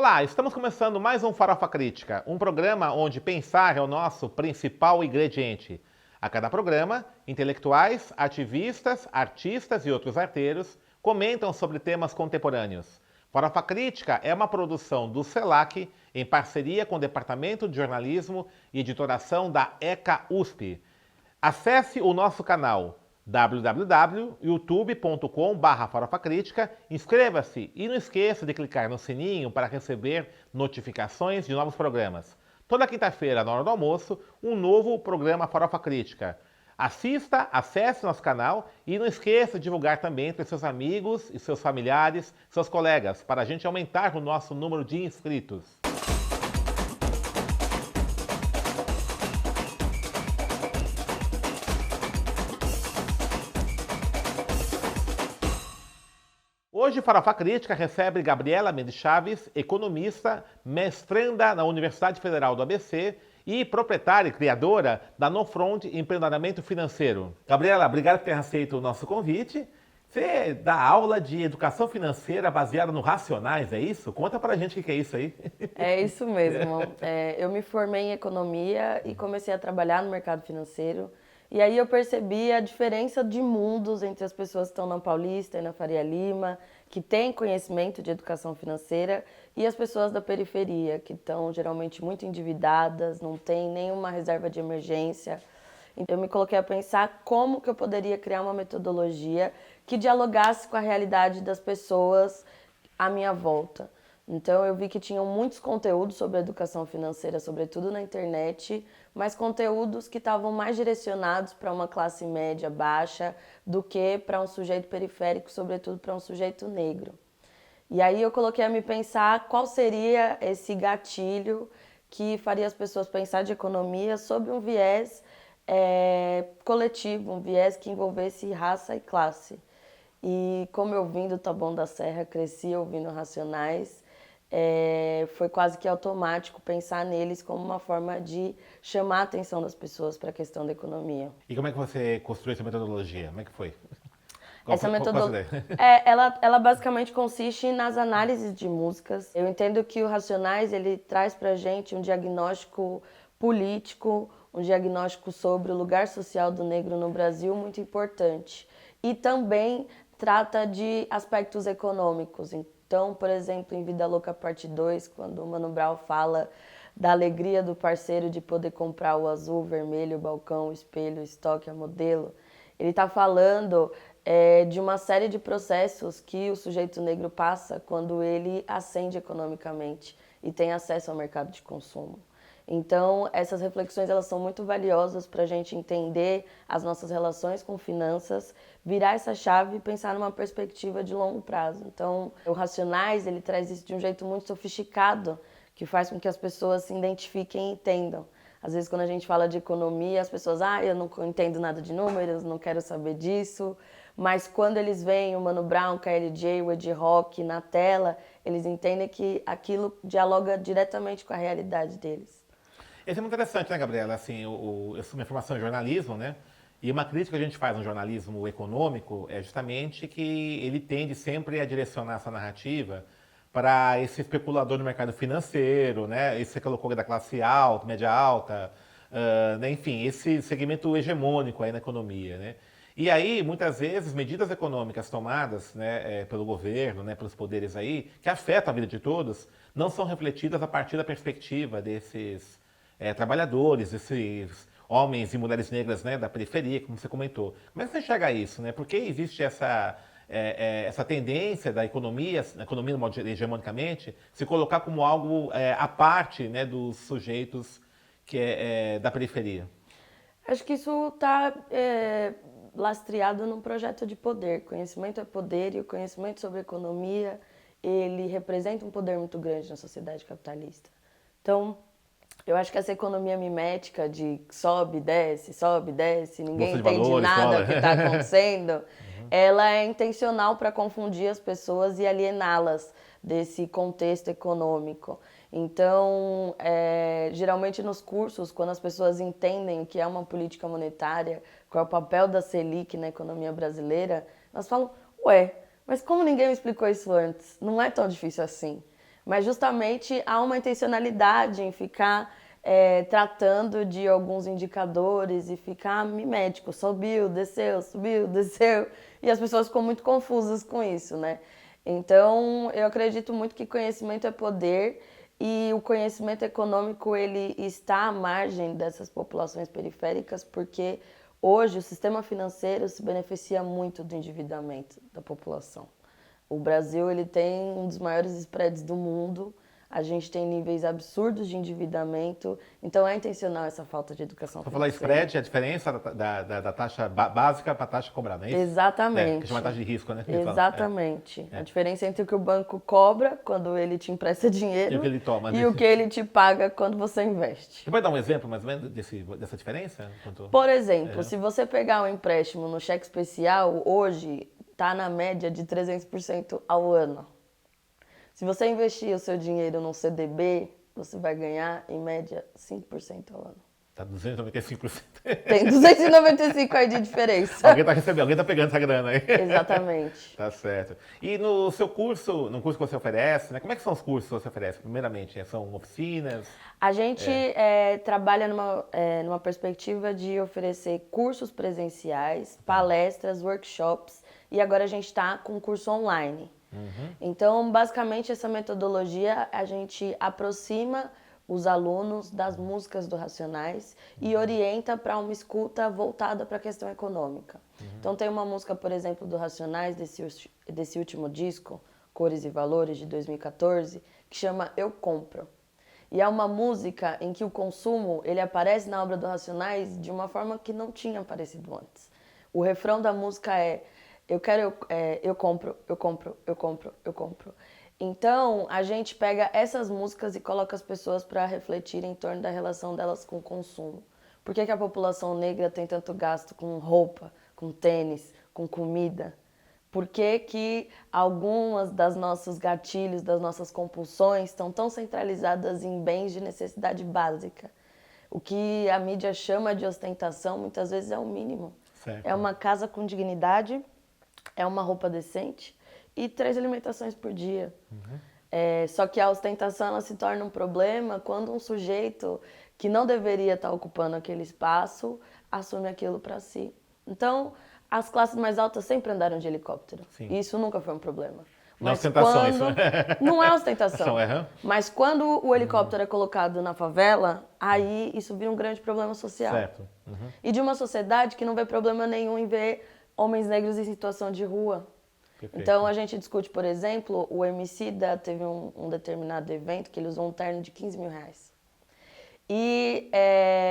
Olá, estamos começando mais um Farofa Crítica, um programa onde pensar é o nosso principal ingrediente. A cada programa, intelectuais, ativistas, artistas e outros arteiros comentam sobre temas contemporâneos. Farofa Crítica é uma produção do CELAC em parceria com o Departamento de Jornalismo e Editoração da ECA USP. Acesse o nosso canal www.youtube.com/farofacrítica, inscreva-se e não esqueça de clicar no sininho para receber notificações de novos programas. Toda quinta-feira, na hora do almoço, um novo programa Farofa Crítica. Assista, acesse nosso canal e não esqueça de divulgar também para seus amigos e seus familiares, seus colegas, para a gente aumentar o nosso número de inscritos. Hoje, Farofa Crítica recebe Gabriela Mendes Chaves, economista, mestranda na Universidade Federal do ABC e proprietária e criadora da No Front Empreendedoramento Financeiro. Gabriela, obrigado por ter aceito o nosso convite. Você dá aula de educação financeira baseada no Racionais, é isso? Conta pra gente o que é isso aí. É isso mesmo. Eu me formei em economia e comecei a trabalhar no mercado financeiro. E aí eu percebi a diferença de mundos entre as pessoas que estão na Paulista e na Faria Lima, que têm conhecimento de educação financeira, e as pessoas da periferia, que estão geralmente muito endividadas, não têm nenhuma reserva de emergência. Então eu me coloquei a pensar como que eu poderia criar uma metodologia que dialogasse com a realidade das pessoas à minha volta. Então eu vi que tinham muitos conteúdos sobre educação financeira, sobretudo na internet, mas conteúdos que estavam mais direcionados para uma classe média baixa do que para um sujeito periférico, sobretudo para um sujeito negro. E aí eu coloquei a me pensar qual seria esse gatilho que faria as pessoas pensar de economia sob um viés coletivo, um viés que envolvesse raça e classe. E como eu vim do Taboão da Serra, cresci ouvindo Racionais, foi quase que automático pensar neles como uma forma de chamar a atenção das pessoas para a questão da economia. E como é que você construiu essa metodologia? Como é que foi? Qual Essa foi qual a metodologia, ideia? ela basicamente consiste nas análises de músicas. Eu entendo que o Racionais ele traz para a gente um diagnóstico político, um diagnóstico sobre o lugar social do negro no Brasil muito importante. E também trata de aspectos econômicos. Então, por exemplo, em Vida Louca Parte 2, quando o Mano Brown fala da alegria do parceiro de poder comprar o azul, o vermelho, o balcão, o espelho, o estoque, a modelo, ele está falando de uma série de processos que o sujeito negro passa quando ele ascende economicamente e tem acesso ao mercado de consumo. Então, essas reflexões elas são muito valiosas para a gente entender as nossas relações com finanças, virar essa chave e pensar numa perspectiva de longo prazo. Então, o Racionais ele traz isso de um jeito muito sofisticado, que faz com que as pessoas se identifiquem e entendam. Às vezes, quando a gente fala de economia, as pessoas, eu não entendo nada de números, não quero saber disso. Mas quando eles veem o Mano Brown, KLJ, o Ed Rock na tela, eles entendem que aquilo dialoga diretamente com a realidade deles. Isso é muito interessante, né, Gabriela? Assim, eu sou minha formação em jornalismo, né? E uma crítica que a gente faz no jornalismo econômico é justamente que ele tende sempre a direcionar essa narrativa para esse especulador no mercado financeiro, né? Esse que colocou da classe alta, média alta, né? Enfim, esse segmento hegemônico aí na economia, né? E aí, muitas vezes, medidas econômicas tomadas, né, pelo governo, né, pelos poderes aí, que afetam a vida de todos, não são refletidas a partir da perspectiva desses trabalhadores, esses homens e mulheres negras, né, da periferia, como você comentou. Como é que você enxerga isso, né? Por que existe essa tendência da economia, na economia hegemonicamente, se colocar como algo à parte, né, dos sujeitos que da periferia? Acho que isso está lastreado num projeto de poder. Conhecimento é poder e o conhecimento sobre economia, ele representa um poder muito grande na sociedade capitalista. Então, eu acho que essa economia mimética de sobe, desce, ninguém Bolsa de entende valores, nada dólar. o que está acontecendo, ela é intencional para confundir as pessoas e aliená-las desse contexto econômico. Então, geralmente nos cursos, quando as pessoas entendem o que é uma política monetária, qual é o papel da Selic na economia brasileira, elas falam, ué, mas como ninguém me explicou isso antes? Não é tão difícil assim. Mas justamente há uma intencionalidade em ficar tratando de alguns indicadores e ficar mimético, subiu, desceu, e as pessoas ficam muito confusas com isso, né? Então, eu acredito muito que conhecimento é poder e o conhecimento econômico ele está à margem dessas populações periféricas porque hoje o sistema financeiro se beneficia muito do endividamento da população. O Brasil ele tem um dos maiores spreads do mundo, a gente tem níveis absurdos de endividamento, então é intencional essa falta de educação Para falar financeira. spread, é a diferença da taxa básica para a taxa cobrada, é isso? Exatamente. Que chama taxa de risco, né? Exatamente. A diferença entre o que o banco cobra quando ele te empresta dinheiro E o que ele toma, e né? o que ele te paga quando você investe. Você pode dar um exemplo, mais ou menos, dessa diferença? Por exemplo, se você pegar um empréstimo no cheque especial, hoje está na média de 300% ao ano. Se você investir o seu dinheiro num CDB, você vai ganhar, em média, 5% ao ano. Tá 295%. Tem 295 aí de diferença. Alguém tá recebendo, alguém tá pegando essa grana aí. Exatamente. Tá certo. E no seu curso, no curso que você oferece, né? Como é que são os cursos que você oferece? Primeiramente, são oficinas? A gente trabalha numa perspectiva de oferecer cursos presenciais, palestras, workshops, e agora a gente está com um curso online. Então, basicamente, essa metodologia, a gente aproxima os alunos das músicas do Racionais e orienta para uma escuta voltada para a questão econômica. Então, tem uma música, por exemplo, do Racionais, desse último disco, Cores e Valores, de 2014, que chama Eu Compro. E é uma música em que o consumo ele aparece na obra do Racionais de uma forma que não tinha aparecido antes. O refrão da música é eu compro, eu compro, eu compro, eu compro. Então, a gente pega essas músicas e coloca as pessoas para refletir em torno da relação delas com o consumo. Por que a população negra tem tanto gasto com roupa, com tênis, com comida? Por que algumas das nossos gatilhos, das nossas compulsões estão tão centralizadas em bens de necessidade básica? O que a mídia chama de ostentação, muitas vezes é o mínimo. Certo. É uma casa com dignidade, é uma roupa decente e 3 alimentações por dia. Só que a ostentação ela se torna um problema quando um sujeito que não deveria estar ocupando aquele espaço assume aquilo para si. Então, as classes mais altas sempre andaram de helicóptero. Sim. E isso nunca foi um problema. Não é ostentação, isso. Não é ostentação. Uhum. Mas quando o helicóptero é colocado na favela, aí isso vira um grande problema social. Certo. E de uma sociedade que não vê problema nenhum em ver homens negros em situação de rua. Perfeito. Então a gente discute, por exemplo, o Emicida teve um determinado evento que ele usou um terno de 15 mil reais. E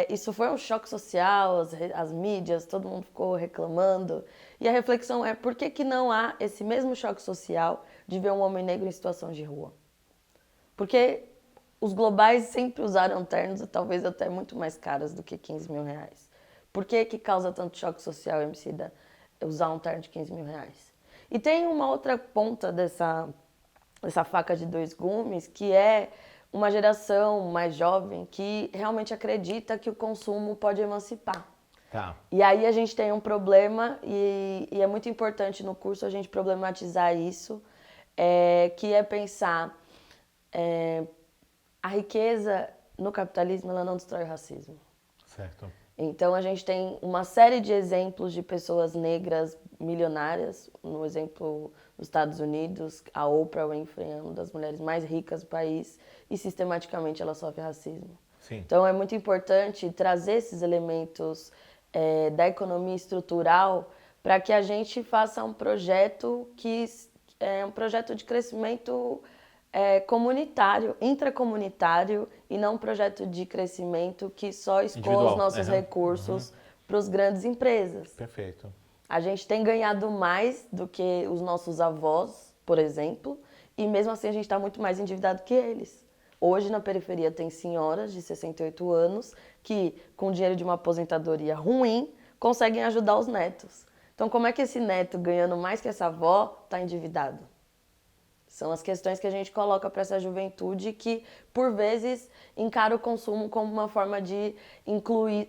isso foi um choque social, as mídias, todo mundo ficou reclamando. E a reflexão é por que não há esse mesmo choque social de ver um homem negro em situação de rua? Porque os globais sempre usaram ternos, talvez até muito mais caros do que 15 mil reais. Por que causa tanto choque social, Emicida, usar um terno de 15 mil reais? E tem uma outra ponta dessa faca de dois gumes, que é uma geração mais jovem que realmente acredita que o consumo pode emancipar. Tá. E aí a gente tem um problema, e é muito importante no curso a gente problematizar isso, que é pensar a riqueza no capitalismo ela não destrói o racismo. Certo. Então a gente tem uma série de exemplos de pessoas negras milionárias, no exemplo dos Estados Unidos, a Oprah Winfrey é uma das mulheres mais ricas do país e sistematicamente ela sofre racismo. Sim. Então é muito importante trazer esses elementos da economia estrutural para que a gente faça um projeto que é um projeto de crescimento comunitário, intracomunitário e não um projeto de crescimento que só escoa os nossos recursos para as grandes empresas. Perfeito. A gente tem ganhado mais do que os nossos avós, por exemplo, e mesmo assim a gente está muito mais endividado que eles. Hoje na periferia tem senhoras de 68 anos que, com o dinheiro de uma aposentadoria ruim, conseguem ajudar os netos. Então como é que esse neto, ganhando mais que essa avó, está endividado? São as questões que a gente coloca para essa juventude que, por vezes, encara o consumo como uma forma de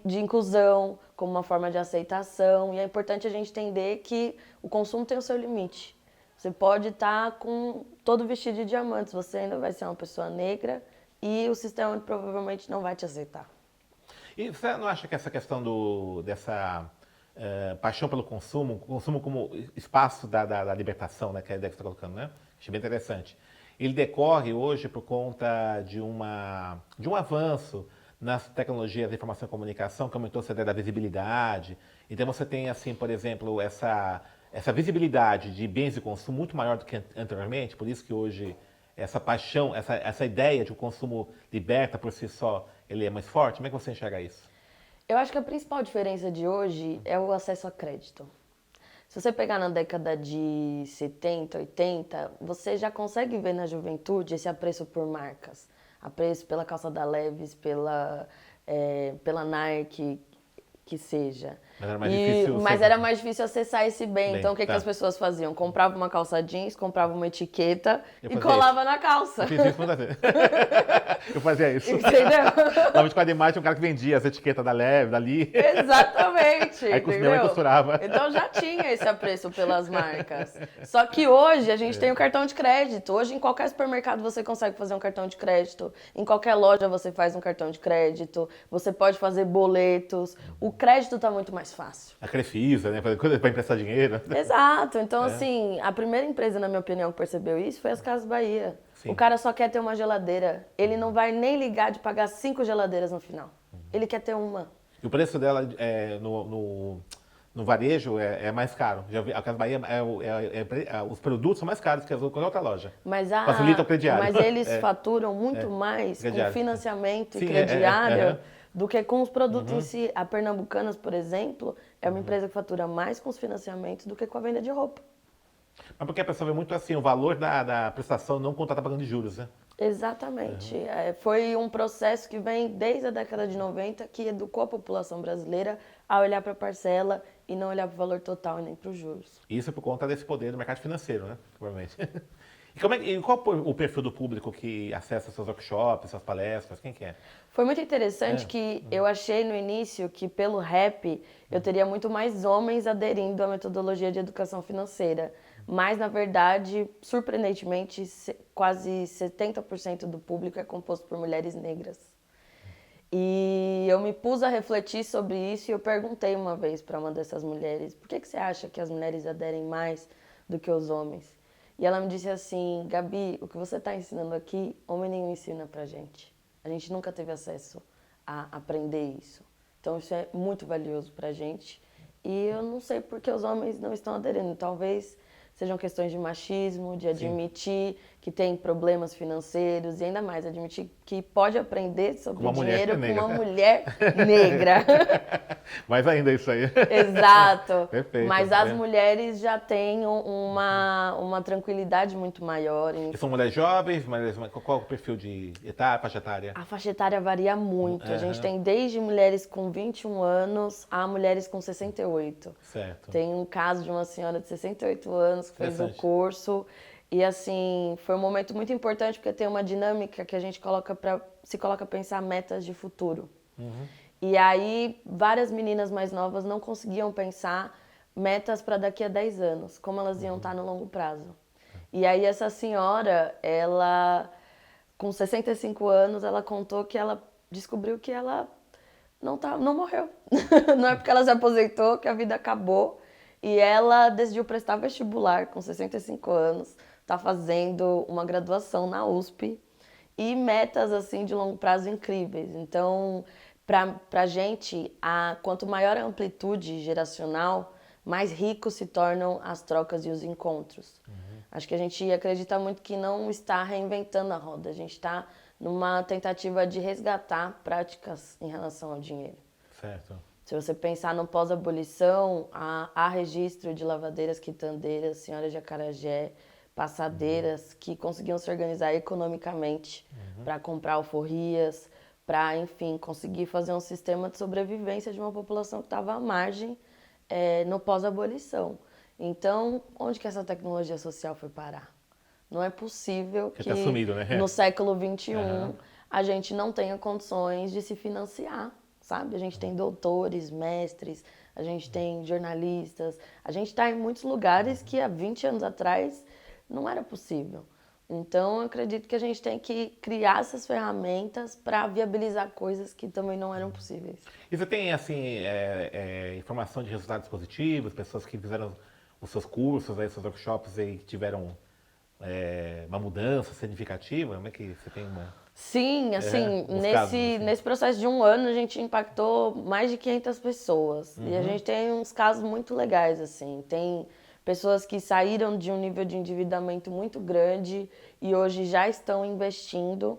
inclusão, como uma forma de aceitação. E é importante a gente entender que o consumo tem o seu limite. Você pode estar com todo vestido de diamantes, você ainda vai ser uma pessoa negra e o sistema provavelmente não vai te aceitar. E você não acha que essa questão dessa paixão pelo consumo, consumo como espaço da libertação, né, que é a ideia que você está colocando, né? Achei bem interessante. Ele decorre hoje por conta de um avanço nas tecnologias da informação e comunicação, que aumentou essa ideia da visibilidade. Então você tem, assim, por exemplo, essa visibilidade de bens de consumo muito maior do que anteriormente, por isso que hoje essa paixão, essa ideia de o consumo liberta por si só, ele é mais forte. Como é que você enxerga isso? Eu acho que a principal diferença de hoje é o acesso a crédito. Se você pegar na década de 70, 80, você já consegue ver na juventude esse apreço por marcas. Apreço pela calça da Levi's, pela Nike, que seja. Mas era mais difícil. Mas era mais difícil acessar esse bem. Então, o que tá. as pessoas faziam? Comprava uma calça jeans, comprava uma etiqueta Eu e fazia colava isso. na calça. Eu fiz isso muitas vezes. Eu fazia isso. Entendeu? Lá no Quadro Imagem tinha um cara que vendia as etiquetas da Leve, dali. Exatamente. Aí minha mãe costurava. Então já tinha esse apreço pelas marcas. Só que hoje a gente tem o cartão de crédito. Hoje em qualquer supermercado você consegue fazer um cartão de crédito. Em qualquer loja você faz um cartão de crédito. Você pode fazer boletos. O crédito está muito mais fácil. A Crefisa, né? Para emprestar dinheiro. Exato. Então, assim, a primeira empresa, na minha opinião, que percebeu isso foi as Casas Bahia. Sim. O cara só quer ter uma geladeira. Ele não vai nem ligar de pagar 5 geladeiras no final. Ele quer ter uma. E o preço dela no varejo é mais caro. Já vi, a Casa Bahia, os produtos são mais caros que qualquer outra loja. Facilita o crediário. Mas eles faturam muito mais crediário. com financiamento Sim, e crediário do que com os produtos em si. A Pernambucanas, por exemplo, é uma empresa que fatura mais com os financiamentos do que com a venda de roupa. Mas porque a pessoa vê muito assim, o valor da prestação não quando está pagando de juros, né? Exatamente. Foi um processo que vem desde a década de 90 que educou a população brasileira a olhar para a parcela e não olhar para o valor total e nem para os juros. Isso é por conta desse poder do mercado financeiro, né? Provavelmente. E qual o perfil do público que acessa seus workshops, suas palestras? Quem que é? Foi muito interessante que eu achei no início que pelo rap eu teria muito mais homens aderindo à metodologia de educação financeira. Mas, na verdade, surpreendentemente, quase 70% do público é composto por mulheres negras. E eu me pus a refletir sobre isso e eu perguntei uma vez para uma dessas mulheres, por que você acha que as mulheres aderem mais do que os homens? E ela me disse assim, Gabi, o que você está ensinando aqui, homem nenhum ensina pra gente. A gente nunca teve acesso a aprender isso. Então isso é muito valioso pra gente. E eu não sei por que os homens não estão aderindo. Talvez sejam questões de machismo, de admitir que tem problemas financeiros e ainda mais admitir que pode aprender sobre dinheiro com uma mulher negra. Mais ainda isso aí. Exato. Perfeito. Mas as mulheres já têm uma tranquilidade muito maior. E são mulheres jovens? Qual é o perfil de faixa etária? A faixa etária varia muito. A gente tem desde mulheres com 21 anos a mulheres com 68. Certo. Tem um caso de uma senhora de 68 anos que fez o curso. E assim, foi um momento muito importante porque tem uma dinâmica que a gente se coloca a pensar metas de futuro. E aí, várias meninas mais novas não conseguiam pensar metas para daqui a 10 anos, como elas iam estar no longo prazo. E aí, essa senhora, ela, com 65 anos, ela contou que ela descobriu que ela não morreu. Não é porque ela se aposentou que a vida acabou. E ela decidiu prestar vestibular com 65 anos, está fazendo uma graduação na USP e metas assim de longo prazo incríveis. Então, pra gente, quanto maior a amplitude geracional, mais ricos se tornam as trocas e os encontros. Acho que a gente acredita muito que não está reinventando a roda, a gente está numa tentativa de resgatar práticas em relação ao dinheiro. Certo. Se você pensar no pós-abolição, há registro de lavadeiras, quitandeiras, senhoras de acarajé, passadeiras que conseguiam se organizar economicamente para comprar alforrias, para, enfim, conseguir fazer um sistema de sobrevivência de uma população que estava à margem no pós-abolição. Então, onde que essa tecnologia social foi parar? Não é possível que tá sumido, né? no século XXI a gente não tenha condições de se financiar, sabe? A gente tem doutores, mestres, a gente tem jornalistas, a gente está em muitos lugares que há 20 anos atrás não era possível. Então, eu acredito que a gente tem que criar essas ferramentas para viabilizar coisas que também não eram possíveis. E você tem, assim, informação de resultados positivos, pessoas que fizeram os seus cursos, aí, seus workshops e tiveram uma mudança significativa? Como é que você tem Sim, assim, uns casos assim? nesse processo de um ano a gente impactou mais de 500 pessoas. E a gente tem uns casos muito legais, assim. Tem pessoas que saíram de um nível de endividamento muito grande e hoje já estão investindo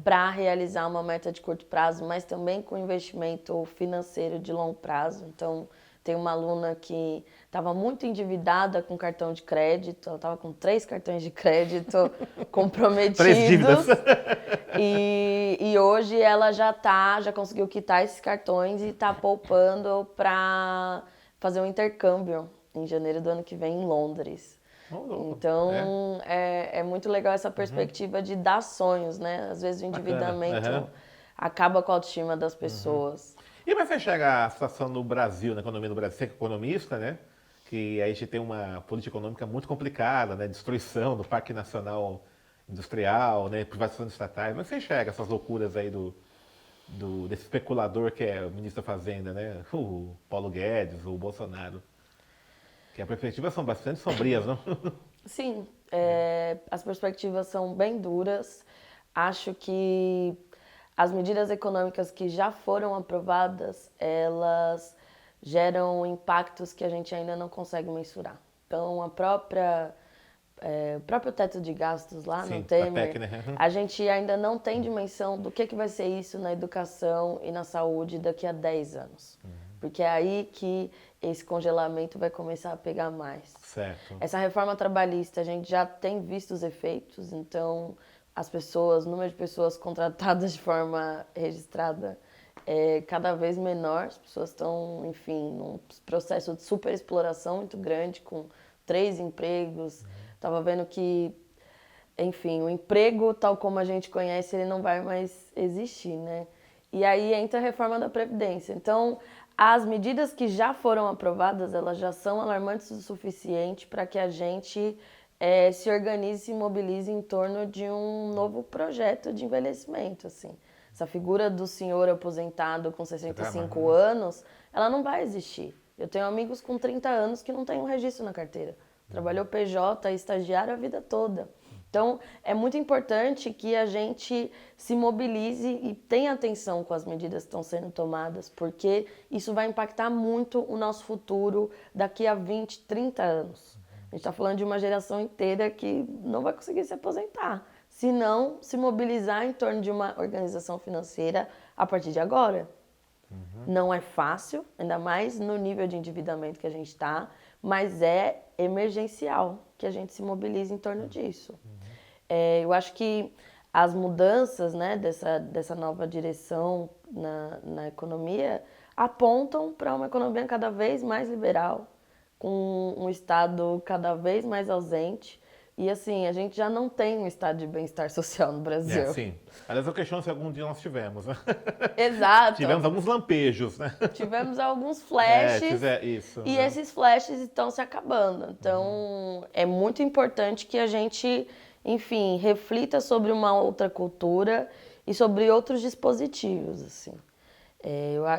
para realizar uma meta de curto prazo, mas também com investimento financeiro de longo prazo. Então, tem uma aluna que estava muito endividada com cartão de crédito, ela estava com 3 cartões de crédito 3 dívidas. comprometidos. E hoje ela já conseguiu quitar esses cartões e está poupando para fazer um intercâmbio em janeiro do ano que vem em Londres. Então, é muito legal essa perspectiva de dar sonhos, né? Às vezes o endividamento acaba com a autoestima das pessoas. E como é que você enxerga a situação no Brasil, na economia do Brasil? Você que é economista, né? Que aí a gente tem uma política econômica muito complicada, né? Destruição do Parque Nacional Industrial, né? Privatização de estatais. Como é que você enxerga essas loucuras aí desse especulador que é o ministro da Fazenda, né? O Paulo Guedes, o Bolsonaro. Que as perspectivas são bastante sombrias, não? Sim, as perspectivas são bem duras. Acho que as medidas econômicas que já foram aprovadas, elas geram impactos que a gente ainda não consegue mensurar. Então, o próprio teto de gastos lá no Sim, da Temer, PEC, né? a gente ainda não tem dimensão do que vai ser isso na educação e na saúde daqui a 10 anos. Porque é aí que esse congelamento vai começar a pegar mais. Certo. Essa reforma trabalhista, a gente já tem visto os efeitos, então as pessoas, o número de pessoas contratadas de forma registrada é cada vez menor. As pessoas estão, enfim, num processo de superexploração muito grande, com 3 empregos. Estava vendo que, enfim, o emprego tal como a gente conhece, ele não vai mais existir, né? E aí entra a reforma da Previdência. Então, as medidas que já foram aprovadas, elas já são alarmantes o suficiente para que a gente se organize, se mobilize em torno de um novo projeto de envelhecimento, assim. Essa figura do senhor aposentado com 65 anos, ela não vai existir. Eu tenho amigos com 30 anos que não têm um registro na carteira. Trabalhou PJ, estagiário a vida toda. Então, é muito importante que a gente se mobilize e tenha atenção com as medidas que estão sendo tomadas, porque isso vai impactar muito o nosso futuro daqui a 20, 30 anos. A gente está falando de uma geração inteira que não vai conseguir se aposentar, se não se mobilizar em torno de uma organização financeira a partir de agora. Não é fácil, ainda mais no nível de endividamento que a gente está, mas é emergencial que a gente se mobilize em torno disso. Eu acho que as mudanças, né, dessa nova direção na economia apontam para uma economia cada vez mais liberal, com um Estado cada vez mais ausente. E assim, a gente já não tem um estado de bem-estar social no Brasil. Sim. Aliás, eu questiono se algum dia nós tivemos, né? Exato. Tivemos alguns lampejos, né? Tivemos alguns flashes isso, e né? esses flashes estão se acabando. Então, é muito importante que a gente, enfim, reflita sobre uma outra cultura e sobre outros dispositivos, assim.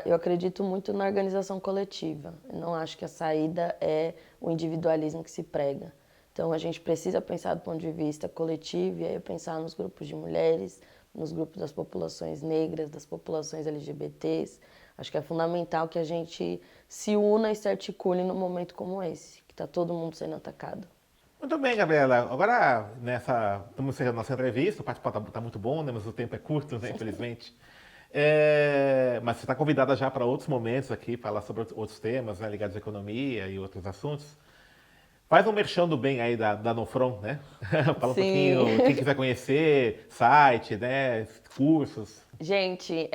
Eu acredito muito na organização coletiva. Eu não acho que a saída é o individualismo que se prega. Então, a gente precisa pensar do ponto de vista coletivo e aí pensar nos grupos de mulheres, nos grupos das populações negras, das populações LGBTs. Acho que é fundamental que a gente se una e se articule num momento como esse, que está todo mundo sendo atacado. Muito bem, Gabriela. Agora, estamos encerrando nossa entrevista, o bate-papo está muito bom, né? Mas o tempo é curto, né? Infelizmente. Mas você está convidada já para outros momentos aqui, falar sobre outros temas, né? Ligados à economia e outros assuntos. Faz um merchan do bem aí da Nofron, né? Fala um pouquinho, quem quiser conhecer, site, né? Cursos. Gente,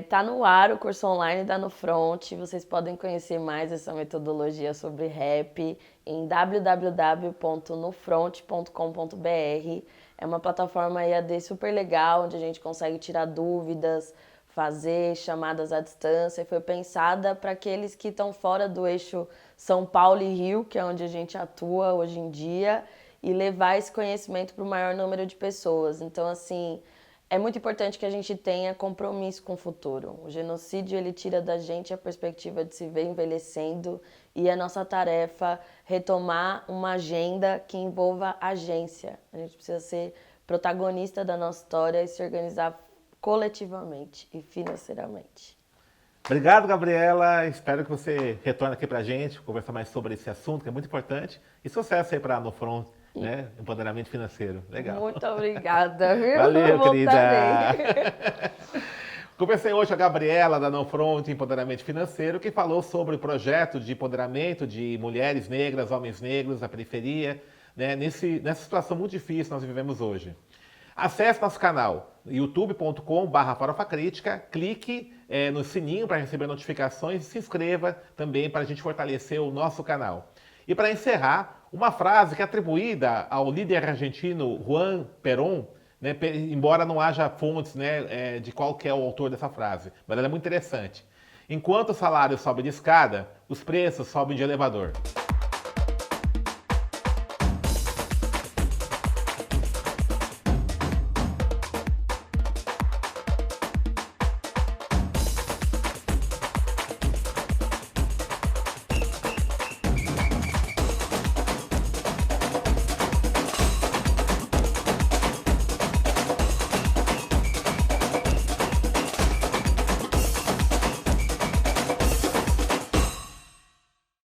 tá no ar o curso online da Nofront. Vocês podem conhecer mais essa metodologia sobre rap em www.nofront.com.br. É uma plataforma EAD super legal, onde a gente consegue tirar dúvidas, fazer chamadas à distância. E foi pensada para aqueles que estão fora do eixo São Paulo e Rio, que é onde a gente atua hoje em dia, e levar esse conhecimento para o maior número de pessoas. Então, assim, é muito importante que a gente tenha compromisso com o futuro. O genocídio, ele tira da gente a perspectiva de se ver envelhecendo e é nossa tarefa retomar uma agenda que envolva agência. A gente precisa ser protagonista da nossa história e se organizar coletivamente e financeiramente. Obrigado, Gabriela. Espero que você retorne aqui pra gente, conversar mais sobre esse assunto, que é muito importante. E sucesso aí para No Front, né? Empoderamento financeiro. Legal. Muito obrigada, viu? Valeu, querida. Voltarei. Conversei hoje com a Gabriela, da No Front Empoderamento Financeiro, que falou sobre o projeto de empoderamento de mulheres negras, homens negros, da periferia, né? Nessa situação muito difícil que nós vivemos hoje. Acesse nosso canal youtube.com/farofacrítica, clique no sininho para receber notificações e se inscreva também para a gente fortalecer o nosso canal. E para encerrar, uma frase que é atribuída ao líder argentino Juan Perón, né, embora não haja fontes, né, de qual que é o autor dessa frase, mas ela é muito interessante. Enquanto o salário sobe de escada, os preços sobem de elevador.